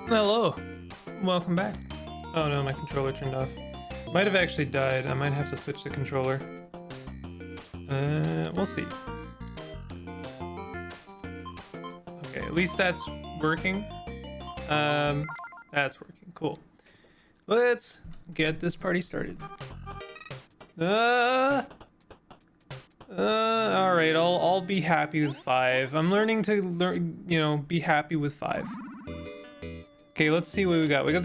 Hello, welcome back. Oh no, my controller turned off. Might have actually died. I might have to switch the controller. We'll see. Okay, at least that's working. That's working. Cool. Let's get this party started. All right. I'll be happy with 5. I'm learning to be happy with 5. Okay, let's see what we got. We got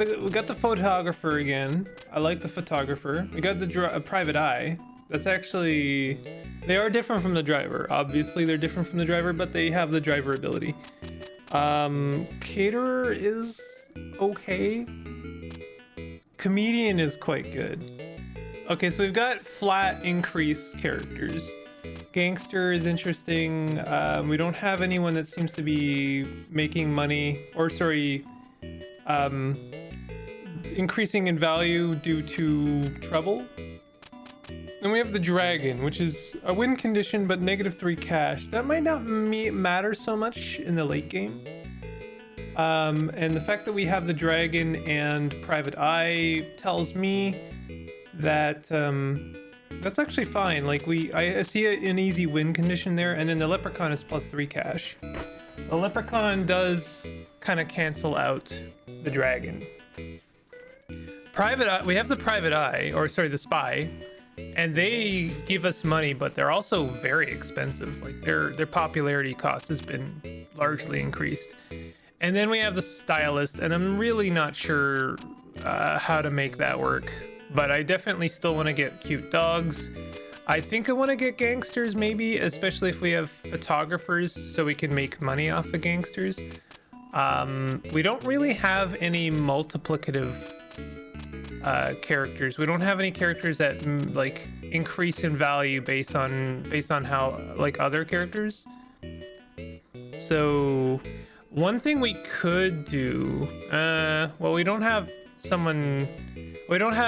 the photographer again. I like the photographer. We got the private eye. That's actually, they are different from the driver. Obviously, they're different from the driver, but they have the driver ability. Caterer is okay. Comedian is quite good. Okay, so we've got flat increase characters. Gangster is interesting. We don't have anyone that seems to be making money, or sorry, increasing in value due to trouble. Then we have the dragon, which is a win condition but -3 cash. That might not matter so much in the late game. And the fact that we have the dragon and private eye tells me that that's actually fine. Like I see an easy win condition there, and then the leprechaun is +3 cash. The leprechaun does kind of cancel out the dragon. Private eye, we have the private eye, or sorry, the spy, and they give us money, but they're also very expensive. Like their popularity cost has been largely increased. And then we have the stylist, and I'm really not sure how to make that work, but I definitely still want to get cute dogs. I think I want to get gangsters maybe, especially if we have photographers so we can make money off the gangsters. We don't really have any multiplicative characters. We don't have any characters that like increase in value based on how like other characters. So one thing we could do, well, we don't have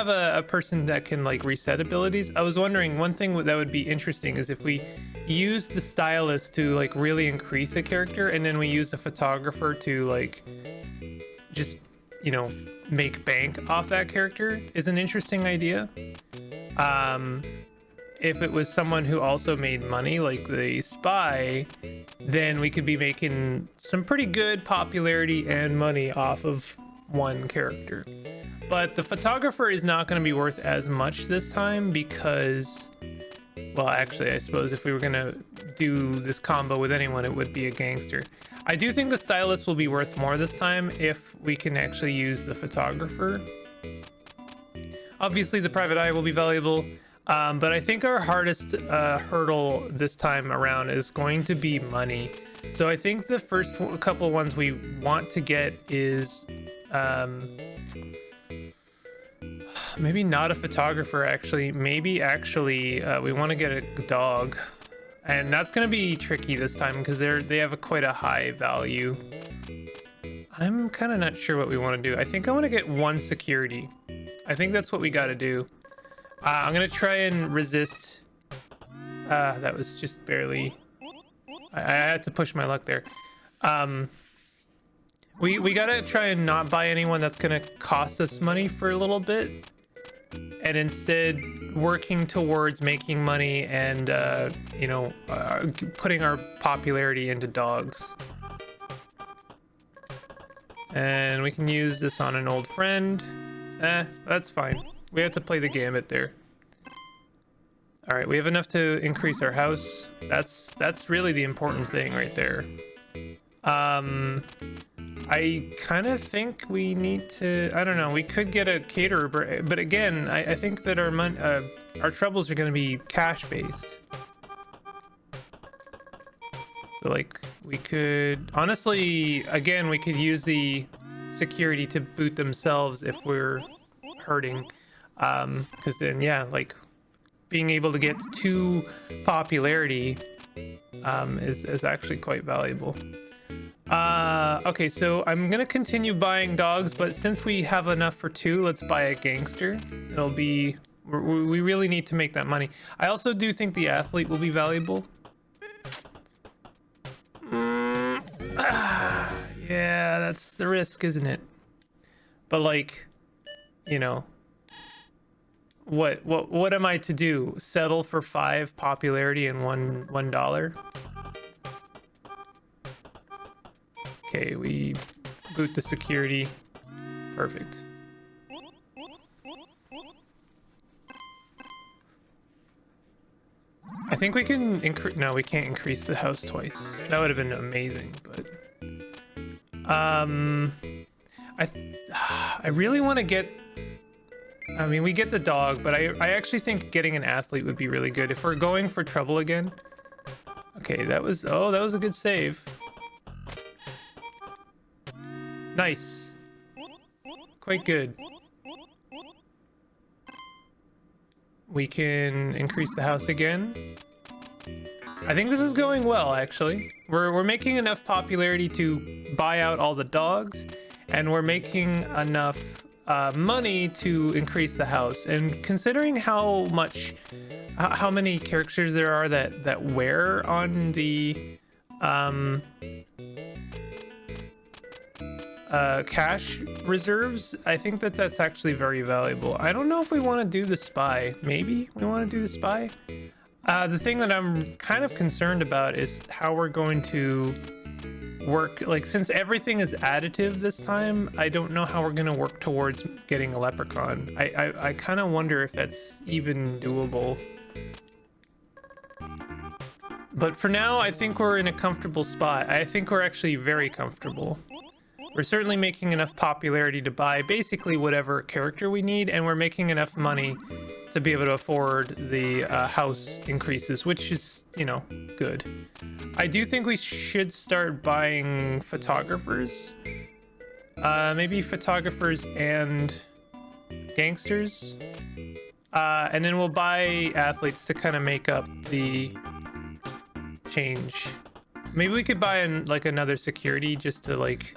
a person that can like reset abilities. I was wondering, one thing that would be interesting is if we use the stylist to like really increase a character, and then we use the photographer to like just, make bank off that character is an interesting idea. If it was someone who also made money, like the spy, then we could be making some pretty good popularity and money off of one character. But the photographer is not going to be worth as much this time because, well, actually, I suppose if we were going to do this combo with anyone, it would be a gangster. I do think the stylist will be worth more this time if we can actually use the photographer. Obviously, the private eye will be valuable, but I think our hardest hurdle this time around is going to be money. So I think the first couple ones we want to get is maybe not a photographer, actually. Maybe actually we want to get a dog. And that's going to be tricky this time because they have quite a high value. I'm kind of not sure what we want to do. I think I want to get 1 security. I think that's what we got to do. I'm going to try and resist. That was just barely... I had to push my luck there. We got to try and not buy anyone that's going to cost us money for a little bit. And instead working towards making money and putting our popularity into dogs. And we can use this on an old friend. That's fine. We have to play the gambit there. All right, we have enough to increase our house. That's really the important thing right there. I kind of think we need to, I don't know, we could get a caterer, but again, I think that our troubles are going to be cash based. So like we could, honestly, again, we could use the security to boot themselves if we're hurting. Because then, yeah, like being able to get 2 popularity is actually quite valuable. Okay, so I'm gonna continue buying dogs, but since we have enough for 2, let's buy a gangster. It'll be, we really need to make that money. I also do think the athlete will be valuable. Yeah, that's the risk, isn't it? But like, you know, what am I to do? Settle for 5 popularity and $1? Okay, we boot the security. Perfect. I think we can increase. No, we can't increase the house twice. That would have been amazing, but I really want to get. I mean, we get the dog, but I actually think getting an athlete would be really good if we're going for trouble again. Okay, that was a good save. Nice. Quite good. We can increase the house again. I think this is going well, actually. We're making enough popularity to buy out all the dogs, and we're making enough money to increase the house. And considering how many characters there are that wear on the cash reserves, I think that's actually very valuable. I don't know if we want to do the spy. Maybe we want to do the spy. The thing that I'm kind of concerned about is how we're going to work. Like, since everything is additive this time, I don't know how we're going to work towards getting a leprechaun. I kind of wonder if that's even doable. But for now, I think we're in a comfortable spot. I think we're actually very comfortable. We're certainly making enough popularity to buy basically whatever character we need, and we're making enough money to be able to afford the house increases, which is, you know, good. I do think we should start buying photographers. Maybe photographers and gangsters. And then we'll buy athletes to kind of make up the change. Maybe we could buy like another security just to like...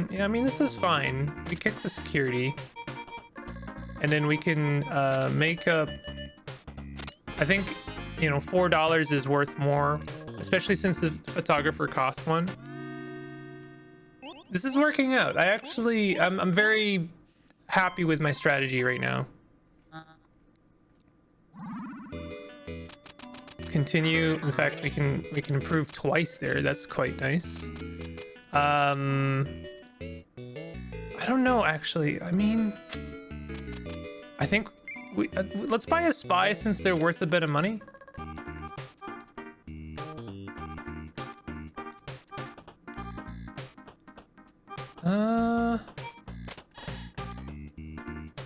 yeah, I mean, this is fine. We kick the security. And then we can make up... I think, you know, $4 is worth more, especially since the photographer costs one. This is working out. I'm very happy with my strategy right now. Continue. In fact, we can improve twice there. That's quite nice. I don't know, actually. I mean, I think let's buy a spy since they're worth a bit of money.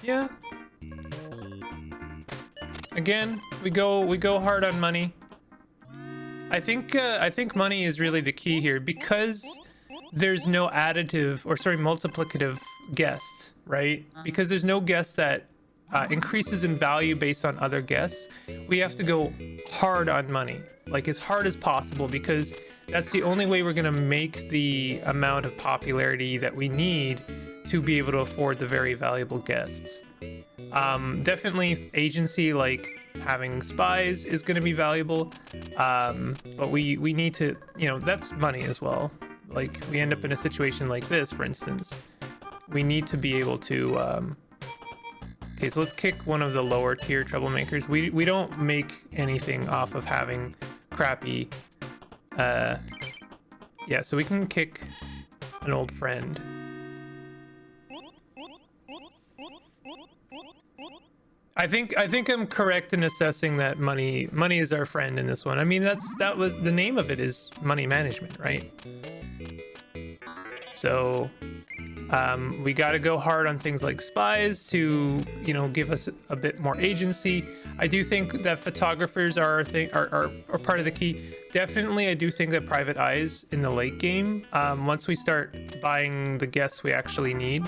Yeah. Again, we go hard on money. I think money is really the key here, because there's no additive, or sorry, multiplicative guests, right? Because there's no guest that increases in value based on other guests. We have to go hard on money, like as hard as possible, because that's the only way we're gonna make the amount of popularity that we need to be able to afford the very valuable guests. Definitely agency, like having spies, is going to be valuable, but we need to, you know, that's money as well. Like, we end up in a situation like this, for instance, we need to be able to okay, so let's kick one of the lower tier troublemakers. We don't make anything off of having crappy yeah, so we can kick an old friend. I think I'm correct in assessing that money is our friend in this one. I mean, that was the name of it, is money management, right? So we got to go hard on things like spies to, you know, give us a bit more agency. I do think that photographers are part of the key. Definitely, I do think that private eyes in the late game, once we start buying the guests we actually need.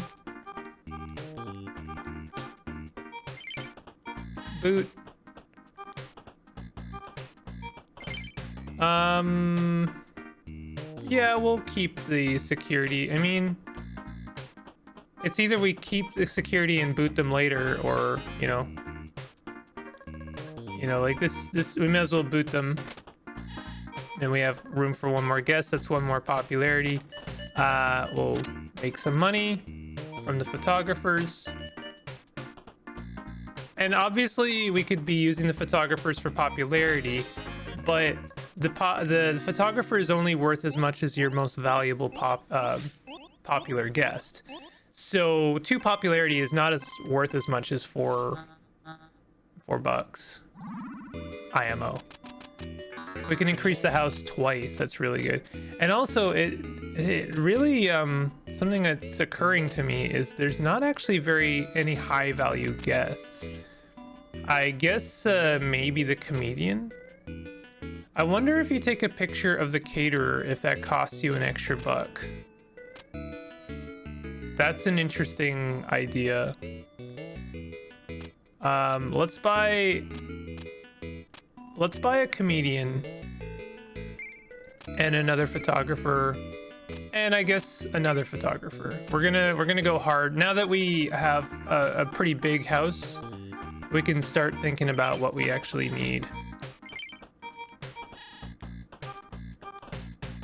Boot. Yeah, we'll keep the security. I mean, it's either we keep the security and boot them later, or, you know, like this we may as well boot them. Then we have room for one more guest. That's one more popularity. We'll make some money from the photographers. And obviously we could be using the photographers for popularity, but the photographer is only worth as much as your most valuable popular guest. So 2 popularity is not as worth as much as $4 IMO. We can increase the house twice. That's really good. And also it really something that's occurring to me is there's not actually any high value guests. I guess maybe the comedian. I wonder if you take a picture of the caterer, if that costs you an extra $1. That's an interesting idea. Let's buy a comedian and another photographer, and I guess another photographer. We're gonna go hard now that we have a pretty big house. We can start thinking about what we actually need.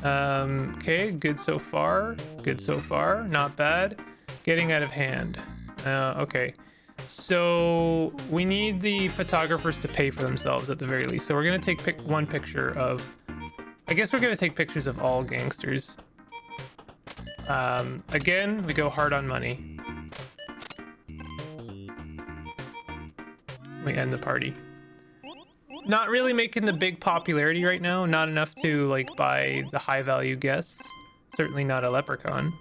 Okay, good so far. Good so far. Not bad. Getting out of hand. Okay. So we need the photographers to pay for themselves at the very least. So we're gonna take one picture of. I guess we're gonna take pictures of all gangsters. Again, we go hard on money. We end the party. Not really making the big popularity right now. Not enough to like buy the high value guests. Certainly not a leprechaun.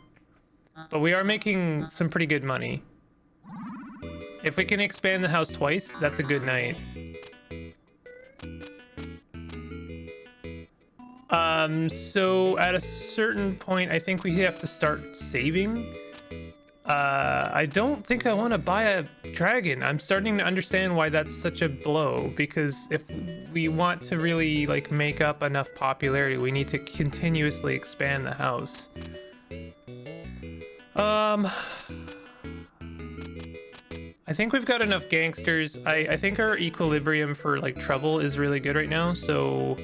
But we are making some pretty good money. If we can expand the house twice, that's a good night. So at a certain point, I think we have to start saving. I don't think I want to buy a dragon. I'm starting to understand why that's such a blow, because if we want to really like make up enough popularity, we need to continuously expand the house. I think we've got enough gangsters. I think our equilibrium for like trouble is really good right now, so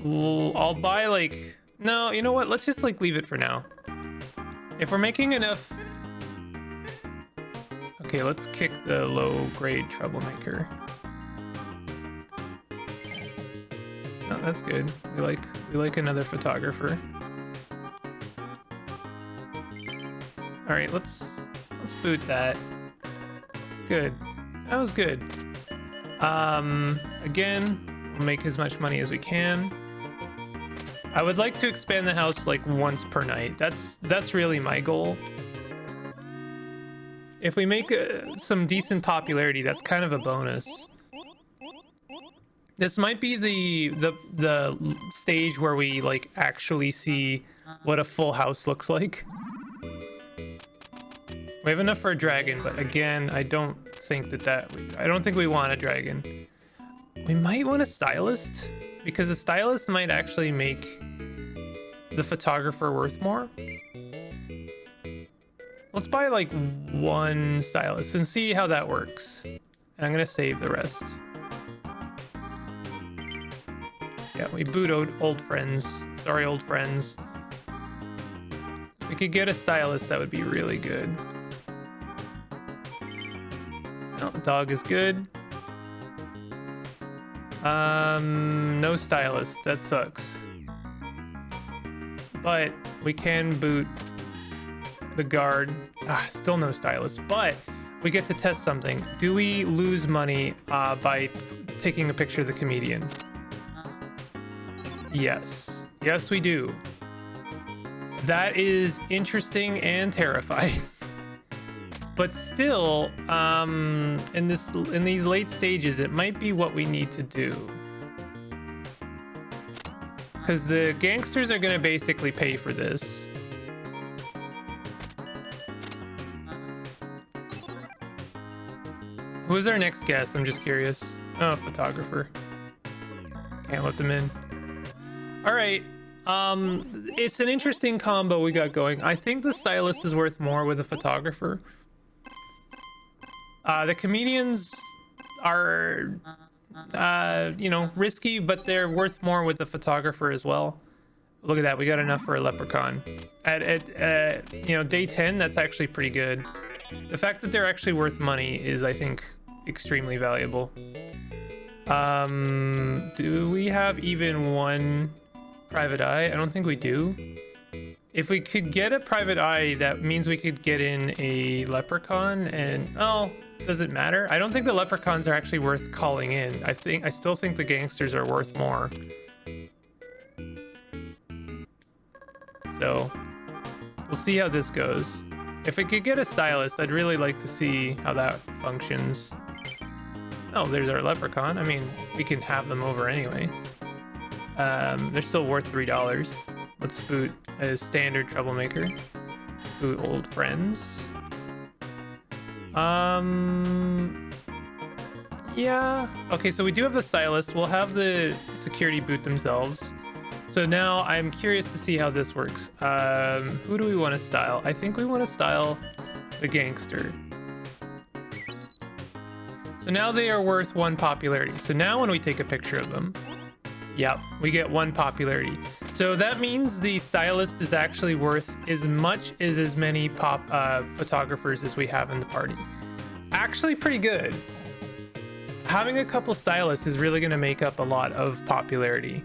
I'll buy like, no, you know what? Let's just like leave it for now. If we're making enough... Okay, let's kick the low-grade troublemaker. Oh, that's good. We like another photographer. All right, let's boot that. Good. That was good. Again, we'll make as much money as we can. I would like to expand the house like once per night. That's really my goal. If we make some decent popularity, that's kind of a bonus. This might be the stage where we like actually see what a full house looks like. We have enough for a dragon, but again, I don't think I don't think we want a dragon. We might want a stylist, because the stylist might actually make the photographer worth more. Let's buy like one stylist and see how that works. And I'm gonna save the rest. Yeah, we boot old friends. Sorry, old friends. If we could get a stylist, that would be really good. No, dog is good. No stylist. That sucks. But we can boot the guard. Still no stylist, but we get to test something. Do we lose money by taking a picture of the comedian? Yes. Yes, we do. That is interesting and terrifying. But still, in these late stages, it might be what we need to do. Because the gangsters are going to basically pay for this. Who's our next guest? I'm just curious. Oh, photographer. Can't let them in. All right. It's an interesting combo we got going. I think the stylist is worth more with a photographer. The comedians are, you know, risky, but they're worth more with the photographer as well. Look at that, we got enough for a leprechaun. At you know, day 10, that's actually pretty good. The fact that they're actually worth money is, I think, extremely valuable. Do we have even one private eye? I don't think we do. If we could get a private eye, that means we could get in a leprechaun, and oh, does it matter? I don't think the leprechauns are actually worth calling in. I still think the gangsters are worth more. So we'll see how this goes. If we could get a stylist, I'd really like to see how that functions. Oh, there's our leprechaun. I mean, we can have them over anyway. They're still worth $3. Let's boot a standard troublemaker. Boot old friends. Yeah. Okay, so we do have the stylist. We'll have the security boot themselves. So now I'm curious to see how this works. Who do we want to style? I think we want to style the gangster. So now they are worth 1 popularity. So now when we take a picture of them, yep, we get 1 popularity. So that means the stylist is actually worth as much as many photographers as we have in the party. Actually pretty good. Having a couple stylists is really going to make up a lot of popularity.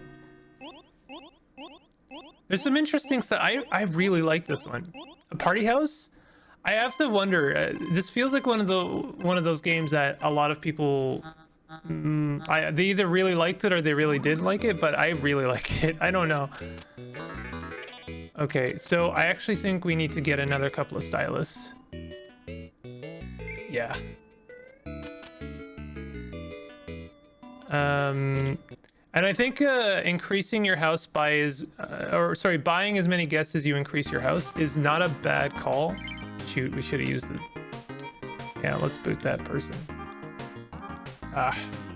There's some interesting stuff. I really like this one. A party house? I have to wonder. This feels like one of those games that a lot of people, they either really liked it or they really didn't like it. But I really like it. I don't know. Okay, so I actually think we need to get another couple of stylists. Yeah. And I think increasing your house buying as many guests as you increase your house is not a bad call. Shoot, we should have used it. Yeah, let's boot that person.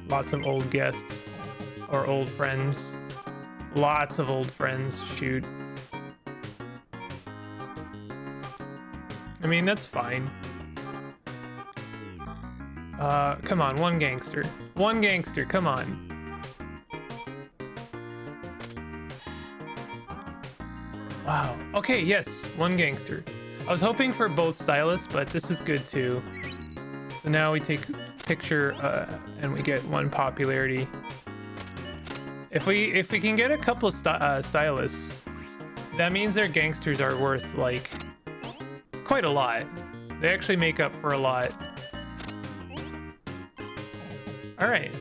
Lots of old guests or old friends. Lots of old friends. Shoot. I mean, that's fine. Come on, 1 gangster. 1 gangster, come on. Wow. Okay, yes, 1 gangster. I was hoping for both stylists, but this is good too. So now we take a picture and we get 1 popularity. If we can get a couple of stylists, that means their gangsters are worth like quite a lot. They actually make up for a lot. All right.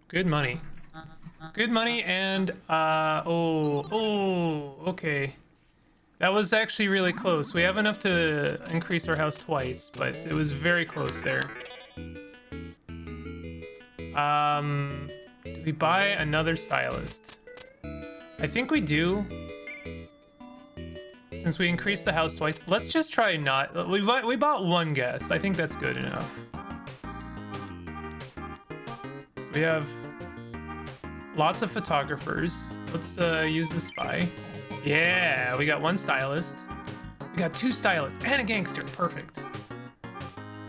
Good money. Good money and, okay. That was actually really close. We have enough to increase our house twice, but it was very close there. Do we buy another stylist? I think we do. Since we increased the house twice, let's just try not. We bought 1 guest. I think that's good enough. We have lots of photographers. Let's use the spy. Yeah, we got 1 stylist. We got 2 stylists and a gangster. Perfect.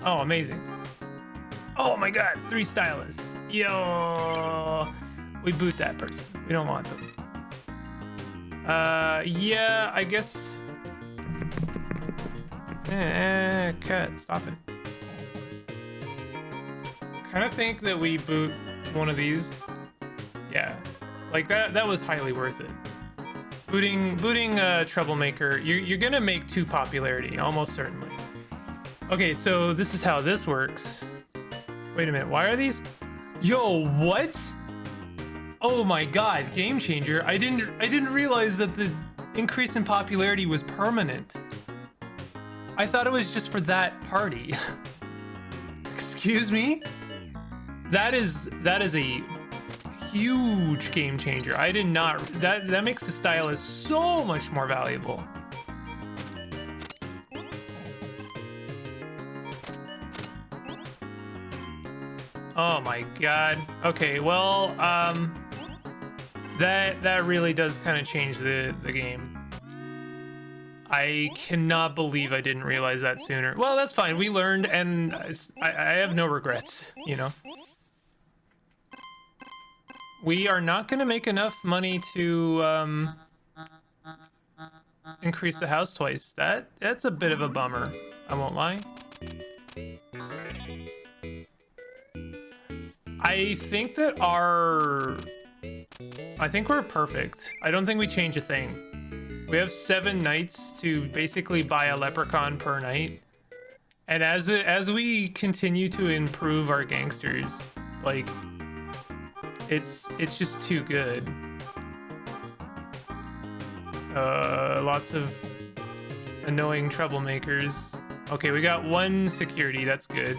Oh, amazing. Oh my god, 3 stylists. Yo, we boot that person. We don't want them. Yeah, I guess. Cat, stop it. Kind of think that we boot 1 of these. Yeah, like that was highly worth it. Booting troublemaker, you're gonna make 2 popularity, almost certainly. Okay, so this is how this works. Wait a minute, why are these? Yo, what? Oh my god, game changer. I didn't realize that the increase in popularity was permanent. I thought it was just for that party. Excuse me? That is a huge game changer. I did not, that makes the stylist so much more valuable. Oh my god. Okay, well, that really does kind of change the game. I cannot believe I didn't realize that sooner. Well, that's fine. We learned, and I have no regrets, you know. We are not going to make enough money to increase the house twice. That's a bit of a bummer. I won't lie. I think we're perfect. I don't think we change a thing. We have 7 nights to basically buy a leprechaun per night. And as we continue to improve our gangsters, like it's just too good. Lots of annoying troublemakers. Okay, we got 1 security, that's good.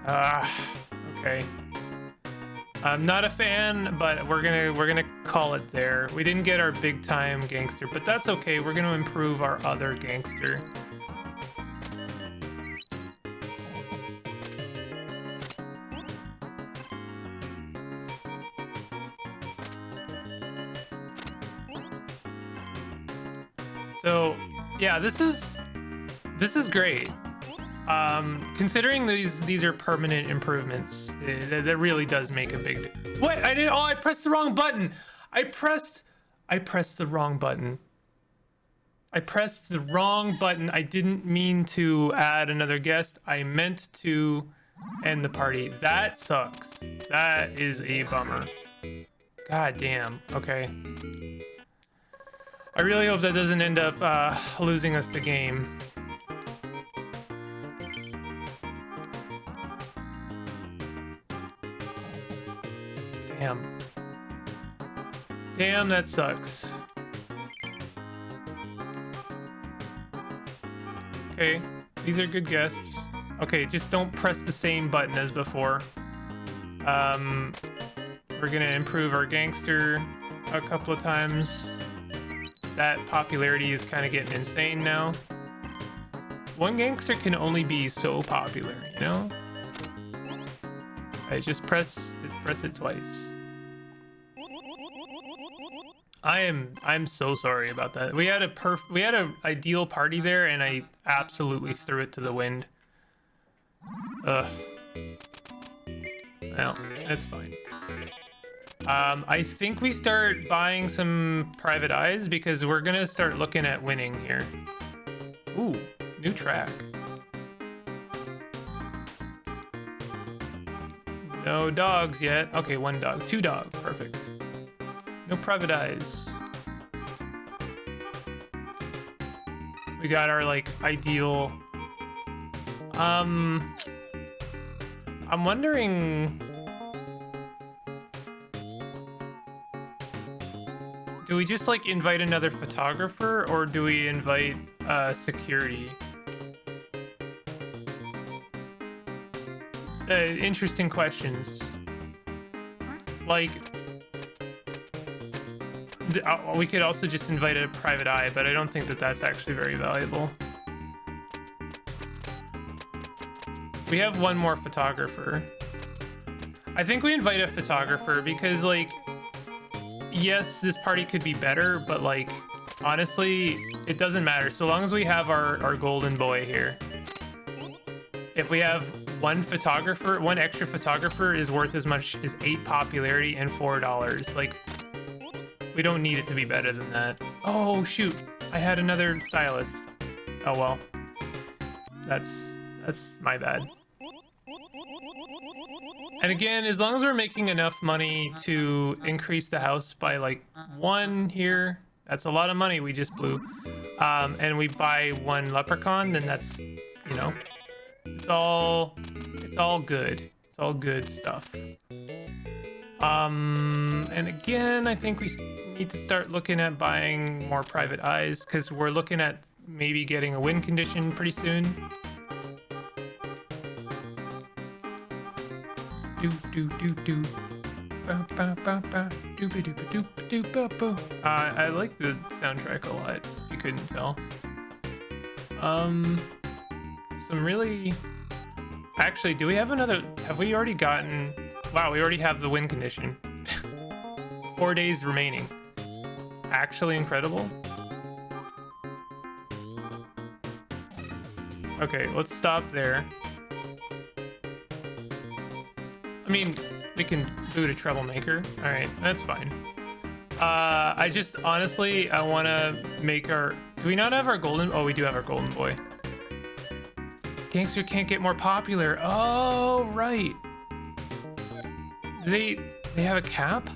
Okay. I'm not a fan, but we're gonna call it there. We didn't get our big time gangster, but that's okay. We're gonna improve our other gangster. So yeah, this is great. Considering these are permanent improvements, that really does make a big what? I pressed the wrong button. I pressed the wrong button. I didn't mean to add another guest. I meant to end the party. That sucks. That is a bummer. God damn. Okay. I really hope that doesn't end up losing us the game. Damn, that sucks. Okay, these are good guests. Okay, just don't press the same button as before. We're gonna improve our gangster a couple of times. That popularity is kind of getting insane now. 1 gangster can only be so popular, you know? Okay, just press it twice. I'm so sorry about that. We had a ideal party there, and I absolutely threw it to the wind. Ugh. Well, that's fine. I think we start buying some private eyes because we're gonna start looking at winning here. Ooh, new track. No dogs yet. Okay, 1 dog. 2 dogs. Perfect. No private eyes. We got our, like, ideal... I'm wondering... Do we just, like, invite another photographer, or do we invite security? Interesting questions. Like... we could also just invite a private eye, but I don't think that that's actually very valuable. We have 1 more photographer. I think we invite a photographer because, like, yes, this party could be better, but, like, honestly, it doesn't matter. So long as we have our golden boy here. If we have 1 photographer, 1 extra photographer is worth as much as 8 popularity and $4. Like, we don't need it to be better than that. Oh, shoot. I had another stylist. Oh, well. That's my bad. And again, as long as we're making enough money to increase the house by, like, 1 here, that's a lot of money we just blew. And we buy 1 leprechaun, then that's, you know, it's all good. It's all good stuff. And again, I think we need to start looking at buying more private eyes because we're looking at maybe getting a win condition pretty soon. I like the soundtrack a lot, if you couldn't tell. Some really... Actually, do we have another... Have we already gotten... Wow, we already have the win condition. 4 days remaining. Actually incredible. Okay, let's stop there. I mean, we can boot a troublemaker. All right, that's fine. I just honestly, I want to make our. Do we not have our golden? Oh, we do have our golden boy. Gangster can't get more popular. Oh, right. Do they have a cap?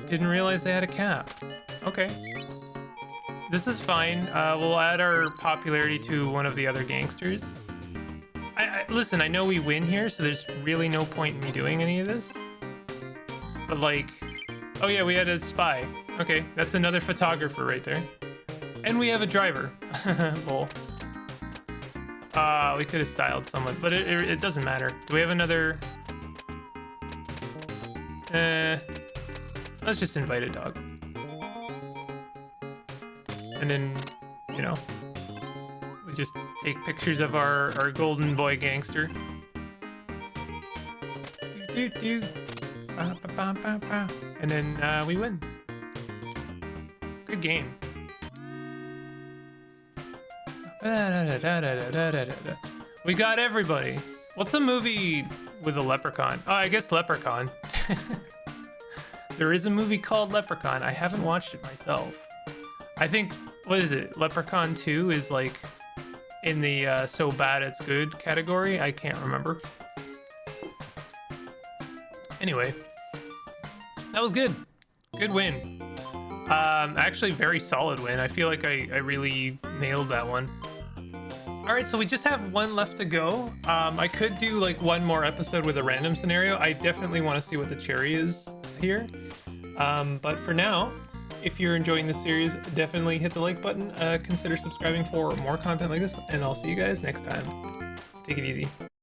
Didn't realize they had a cap. Okay. This is fine. We'll add our popularity to one of the other gangsters. Listen, I know we win here, so there's really no point in me doing any of this. But like, oh yeah, we had a spy. Okay, that's another photographer right there. And we have a driver. Lol. We could have styled someone, but it doesn't matter. Do we have another? Let's just invite a dog. And then, you know, we just take pictures of our golden boy gangster. And then we win. Good game. We got everybody. What's a movie with a leprechaun? Oh, I guess Leprechaun. There is a movie called Leprechaun. I haven't watched it myself. I think, what is it? Leprechaun 2 is like in the so bad it's good category. I can't remember. Anyway, that was good. Good win. Actually, very solid win. I feel like I really nailed that one. All right, so we just have one left to go. I could do like one more episode with a random scenario. I definitely want to see what the cherry is here. But for now, if you're enjoying this series, definitely hit the like button. Consider subscribing for more content like this, and I'll see you guys next time. Take it easy.